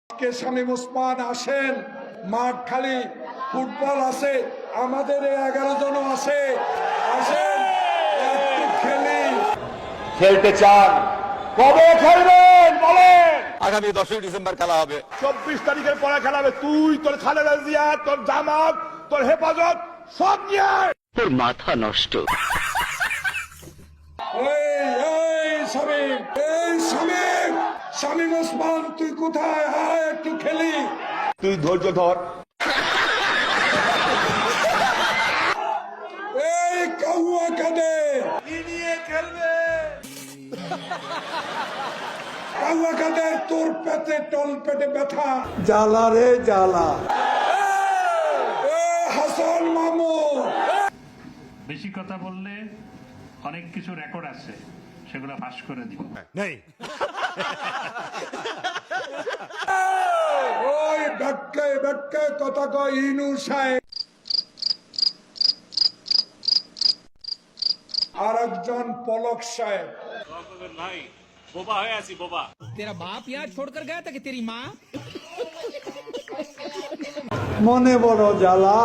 কে শামীম ওসমান আসেন, মাঠ খালি, ফুটবল আছে, আমাদের 11 জন আছে, আসেন একটু খেলি। খেলতে চান, কবে খেলবেন বলেন? আগামী 10ই ডিসেম্বর খেলা হবে। 24 তারিখের পরে খেলা হবে। তুই, তোর খালেদা জিয়া, তোর জামাত, তোর হেফাজত সব নিয়ে আয়। তোর মাথা নষ্ট। শামীম ওসমান তুই কোথায়? আয় একটু খেলি। তুই ধৈর্য ধর। এই কাউয়া কাঁদে, কি নিয়ে খেলবে? কাউয়া কাঁদে, তোর পেটে টল পেটে ব্যথা, জ্বালা রে জ্বালা। হাসান মামু। বেশি কথা বললে অনেক কিছু রেকর্ড আছে, সেগুলো ফাঁস করে দিব। ওই ব্যাখ্যায় ব্যাখ্যায় কথা কয় ইনু সাহেব। আর একজন পলক সাহেব। भाई बोबा है ऐसी बोबा। तेरा बाप यहाँ छोड़कर गया था कि तेरी माँ? মনে বড় জ্বালা।